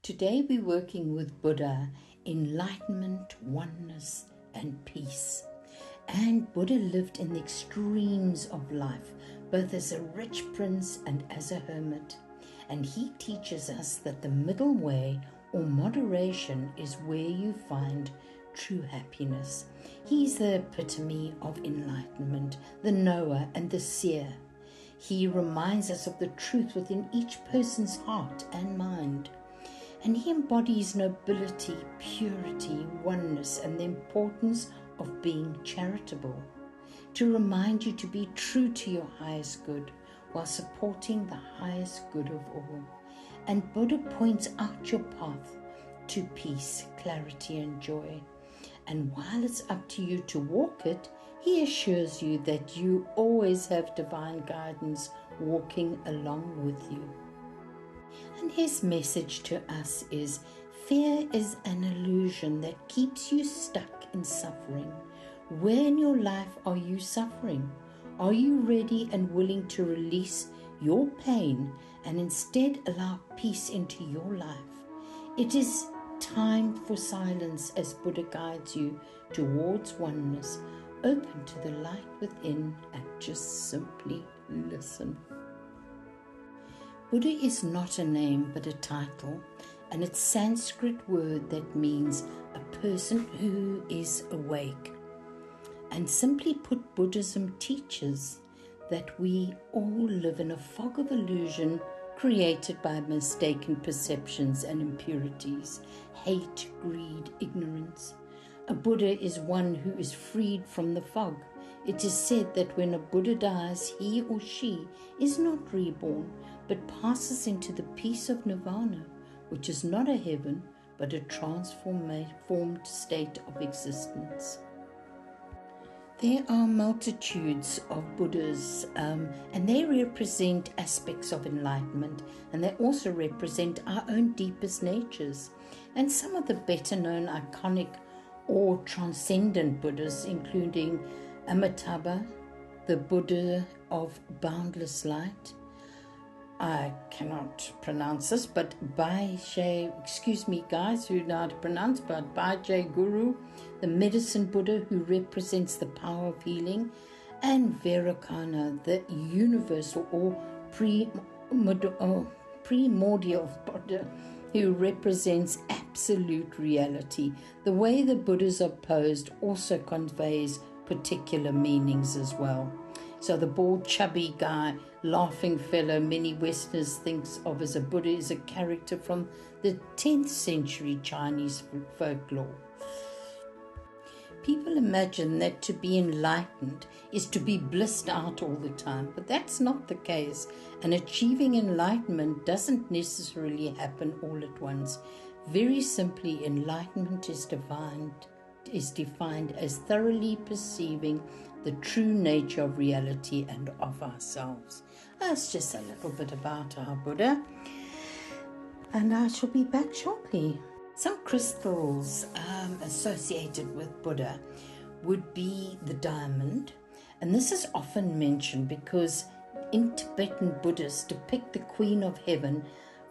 Today we're working with Buddha, enlightenment, oneness, and peace. And Buddha lived in the extremes of life, both as a rich prince and as a hermit. And he teaches us that the middle way, or moderation, is where you find true happiness. He's the epitome of enlightenment, the knower and the seer. He reminds us of the truth within each person's heart and mind. And he embodies nobility, purity, oneness, and the importance of being charitable, to remind you to be true to your highest good while supporting the highest good of all. And Buddha points out your path to peace, clarity, and joy. And while it's up to you to walk it, he assures you that you always have divine guidance walking along with you. And his message to us is, fear is an illusion that keeps you stuck in suffering. Where in your life are you suffering? Are you ready and willing to release your pain and instead allow peace into your life? It is time for silence as Buddha guides you towards oneness. Open to the light within and just simply listen. Buddha is not a name but a title, and it's a Sanskrit word that means a person who is awake. And simply put, Buddhism teaches that we all live in a fog of illusion created by mistaken perceptions and impurities, hate, greed, ignorance. A Buddha is one who is freed from the fog. It is said that when a Buddha dies, he or she is not reborn, but passes into the peace of nirvana, which is not a heaven, but a transformed state of existence. There are multitudes of Buddhas, and they represent aspects of enlightenment, and they also represent our own deepest natures. And some of the better known iconic or transcendent Buddhas, including Amitabha, the Buddha of boundless light. I cannot pronounce this, but excuse me guys who know how to pronounce, but Bhajay Guru, the medicine Buddha who represents the power of healing, and Vairocana, the universal or primordial Buddha who represents absolute reality. The way the Buddhas are posed also conveys particular meanings as well. So the bald, chubby guy, laughing fellow many Westerners thinks of as a Buddha is a character from the 10th century Chinese folklore. People imagine that to be enlightened is to be blissed out all the time, but that's not the case. And achieving enlightenment doesn't necessarily happen all at once. Very simply, enlightenment is defined as thoroughly perceiving the true nature of reality and of ourselves. That's just a little bit about our Buddha, and I shall be back shortly. Some crystals associated with Buddha would be the diamond, and this is often mentioned because in Tibetan Buddhists depict the Queen of Heaven,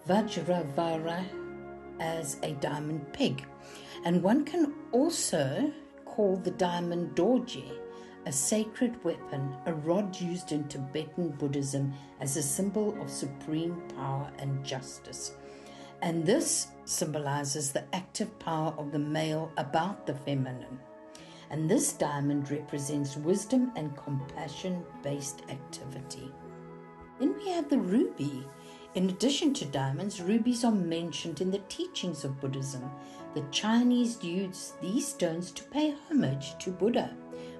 Vajravara, as a diamond pig. And one can also call the diamond dorje, a sacred weapon, a rod used in Tibetan Buddhism as a symbol of supreme power and justice. And this symbolizes the active power of the male about the feminine. And this diamond represents wisdom and compassion-based activity. Then we have the ruby. In addition to diamonds, rubies are mentioned in the teachings of Buddhism. The Chinese use these stones to pay homage to Buddha.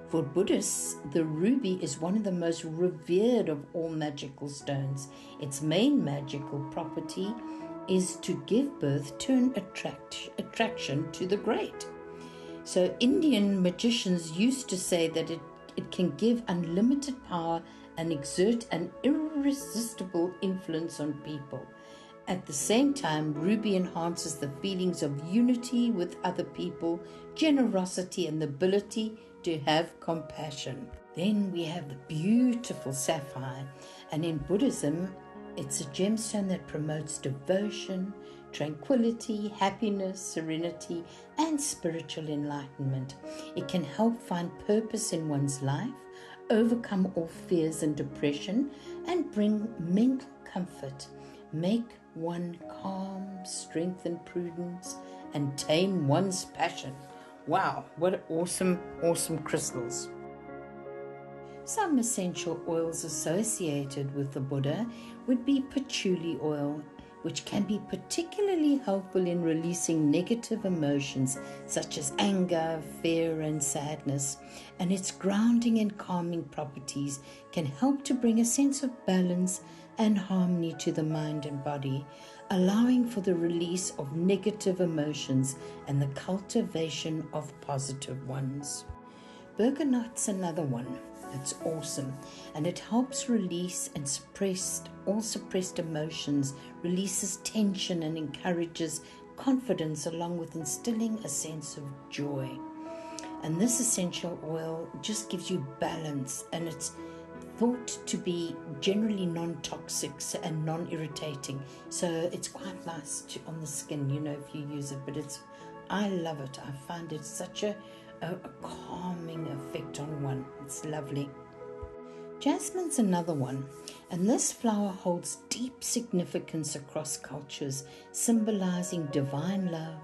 For Buddhists, the ruby is one of the most revered of all magical stones. Its main magical property is to give birth to an attraction to the great. So Indian magicians used to say that it can give unlimited power and exert an irresistible influence on people. At the same time, ruby enhances the feelings of unity with other people, generosity, and the ability to have compassion. Then we have the beautiful sapphire, and in Buddhism, it's a gemstone that promotes devotion, tranquility, happiness, serenity, and spiritual enlightenment. It can help find purpose in one's life, overcome all fears and depression, and bring mental comfort, make one calm, strengthen prudence, and tame one's passion. Wow, what awesome crystals. Some essential oils associated with the Buddha would be patchouli oil, which can be particularly helpful in releasing negative emotions such as anger, fear, and sadness. And its grounding and calming properties can help to bring a sense of balance and harmony to the mind and body, allowing for the release of negative emotions and the cultivation of positive ones. Bergamot's another one. It's awesome, and it helps release and all suppressed emotions, releases tension, and encourages confidence, along with instilling a sense of joy. And this essential oil just gives you balance, and it's thought to be generally non-toxic and non-irritating, so it's quite nice on the skin, if you use it. But I love it. I find it such a calming effect on one. It's lovely. Jasmine's another one, and this flower holds deep significance across cultures, symbolizing divine love,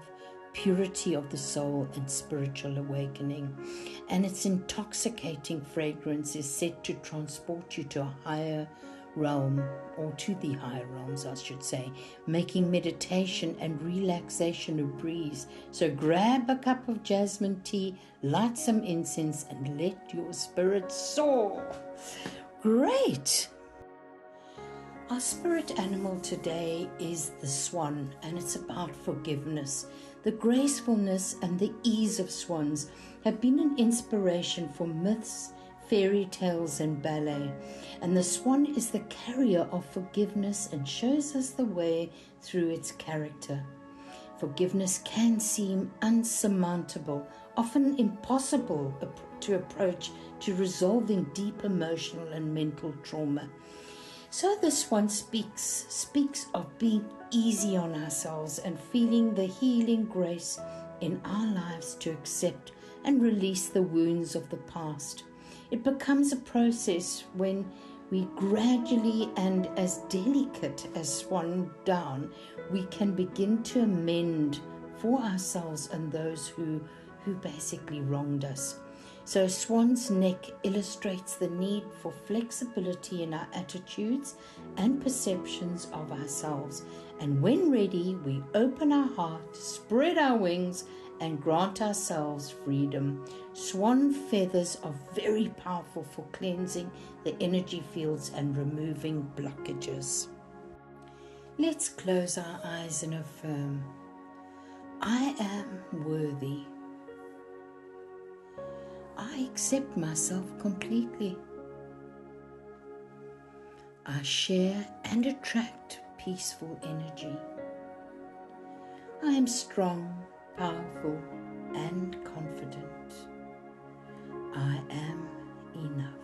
purity of the soul, and spiritual awakening. And its intoxicating fragrance is said to transport you to a higher realm, or to the higher realms, I should say, making meditation and relaxation a breeze. So grab a cup of jasmine tea, light some incense, and let your spirit soar. Great! Our spirit animal today is the swan, and it's about forgiveness. The gracefulness and the ease of swans have been an inspiration for myths, fairy tales, and ballet. And the swan is the carrier of forgiveness and shows us the way through its character. Forgiveness can seem unsurmountable, often impossible to approach to resolving deep emotional and mental trauma. So this one speaks of being easy on ourselves and feeling the healing grace in our lives to accept and release the wounds of the past. It becomes a process when we gradually and as delicate as swan down, we can begin to amend for ourselves and those who basically wronged us. So swan's neck illustrates the need for flexibility in our attitudes and perceptions of ourselves. And when ready, we open our heart, spread our wings, and grant ourselves freedom. Swan feathers are very powerful for cleansing the energy fields and removing blockages. Let's close our eyes and affirm, I am worthy. I accept myself completely. I share and attract peaceful energy. I am strong, powerful, and confident. I am enough.